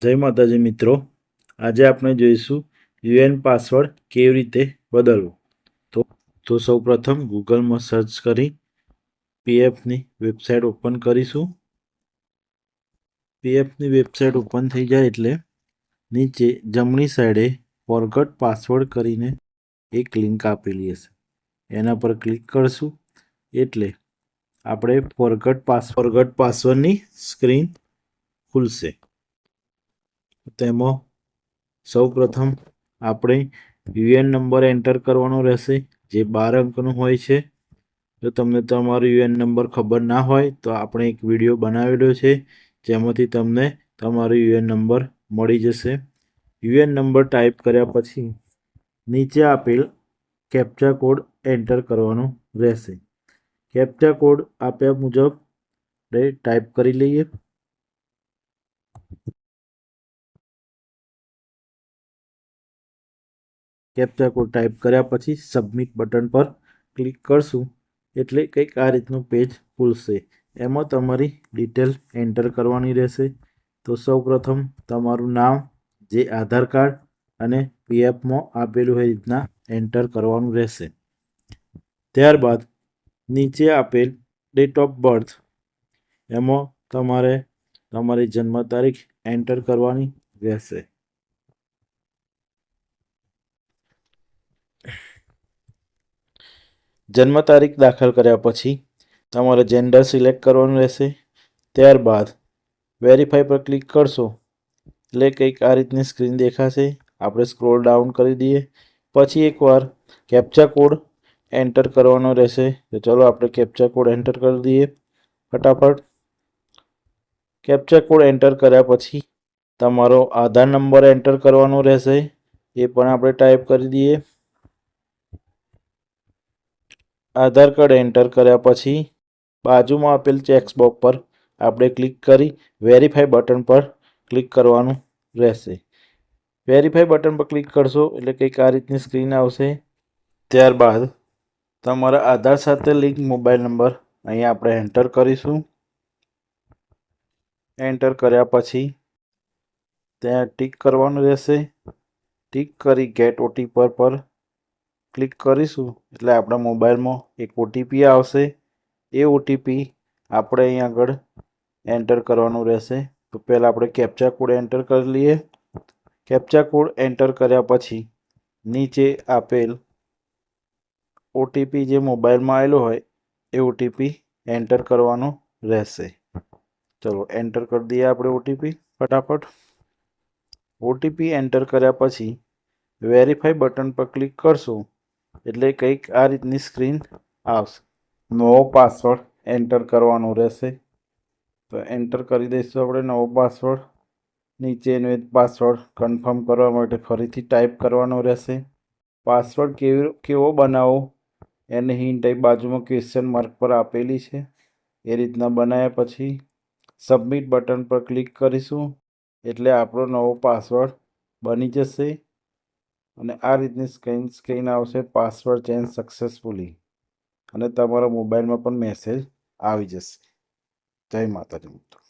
જય માતાજી મિત્રો, આજે આપણે જોઈશું યુએન પાસવર્ડ કેવી રીતે બદલવો. તો સૌપ્રથમ ગૂગલમાં સર્ચ કરી પીએફની વેબસાઇટ ઓપન કરીશું. પીએફની વેબસાઇટ ઓપન થઈ જાય એટલે નીચે જમણી સાઈડે ફોરગોટ પાસવર્ડ કરીને એક લિંક આપેલી હશે, એના પર ક્લિક કરશું એટલે આપણે ફોરગોટ પાસવર્ડની સ્ક્રીન ખુલશે. તેમાં સૌપ્રથમ આપણે યુએન નંબર એન્ટર કરવાનો રહેશે, જે 12 અંકનો હોય છે. જો તમને તમારો યુએન નંબર ખબર ના હોય તો આપણે એક વિડીયો બનાવેલો છે, જેમાંથી તમને તમારો યુએન નંબર મળી જશે. યુએન નંબર ટાઈપ કર્યા પછી નીચે આપેલ કેપ્ચા કોડ એન્ટર કરવાનો રહેશે. કેપ્ચા કોડ આપ્યા મુજબ ટાઈપ કરી લઈએ. કેપ્ચા કોડ ટાઈપ કર્યા પછી સબમિટ બટન પર ક્લિક કરશું એટલે કંઈક આ રીતનું પેજ ખુલશે. એમાં તમારી ડિટેલ એન્ટર કરવાની રહેશે. તો સૌપ્રથમ તમારું નામ, જે આધાર કાર્ડ અને પીએફમાં આપેલું હોય રીતના એન્ટર કરવાનું રહેશે. ત્યારબાદ નીચે આપેલ ડેટ ઓફ બર્થ, એમાં તમારે તમારી જન્મ તારીખ એન્ટર કરવાની રહેશે. જન્મ તારીખ દાખલ કર્યા પછી તમારે જેન્ડર સિલેક્ટ કરવાનું રહેશે. ત્યારબાદ વેરીફાઈ પર ક્લિક કરશો એટલે કંઈક આ રીતની સ્ક્રીન દેખાશે. આપણે સ્ક્રોલ ડાઉન કરી દઈએ. પછી એકવાર કેપ્ચા કોડ એન્ટર કરવાનો રહેશે. તો ચલો આપણે કેપ્ચા કોડ એન્ટર કરી દઈએ ફટાફટ. કેપ્ચા કોડ એન્ટર કર્યા પછી તમારો આધાર નંબર એન્ટર કરવાનો રહેશે, એ પણ આપણે ટાઈપ કરી દઈએ. આધાર કાર્ડ એન્ટર કર્યા પછી બાજુમાં આપેલ ચેક્સ બોક્સ પર આપણે ક્લિક કરી વેરીફાઈ બટન પર ક્લિક કરવાનું રહેશે. વેરીફાઈ બટન પર ક્લિક કરશો એટલે કંઈક આ રીતની સ્ક્રીન આવશે. ત્યારબાદ તમારા આધાર સાથે લિંક મોબાઈલ નંબર અહીંયા આપણે એન્ટર કરીશું. એન્ટર કર્યા પછી ત્યાં ટિક કરવાનું રહેશે. ટિક કરી ગેટ ઓટીપી પર ક્લિક કરીશું એટલે આપણા મોબાઈલમાં એક ઓટીપી આવશે. એ ઓટીપી આપણે અહીં આગળ એન્ટર કરવાનું રહેશે. તો પહેલાં આપણે કેપ્ચા કોડ એન્ટર કરી લઈએ. કેપ્ચા કોડ એન્ટર કર્યા પછી નીચે આપેલ ઓટીપી જે મોબાઈલમાં આવેલો હોય એ ઓટીપી એન્ટર કરવાનો રહેશે. ચલો એન્ટર કરી દઈએ આપણે ઓટીપી ફટાફટ. ઓટીપી એન્ટર કર્યા પછી વેરીફાઈ બટન પર ક્લિક કરશું એટલે કંઈક આ રીતની સ્ક્રીન આવશે. નવો પાસવર્ડ એન્ટર કરવાનો રહેશે. તો એન્ટર કરી દઈશું આપણે નવો પાસવર્ડ. નીચેનો પાસવર્ડ કન્ફર્મ કરવા માટે ફરીથી ટાઈપ કરવાનો રહેશે. પાસવર્ડ કેવો બનાવો એની હિન્ટ બાજુમાં ક્વેશ્ચન માર્ક પર આપેલી છે, એ રીતના બનાવ્યા પછી સબમિટ બટન પર ક્લિક કરીશું એટલે આપણો નવો પાસવર્ડ બની જશે. અને આ રીતની સ્ક્રીન આવશે, પાસવર્ડ ચેન્જ સક્સેસફુલી, અને તમારા મોબાઈલમાં પણ મેસેજ આવી જશે. જય માતાજી મિત્રો.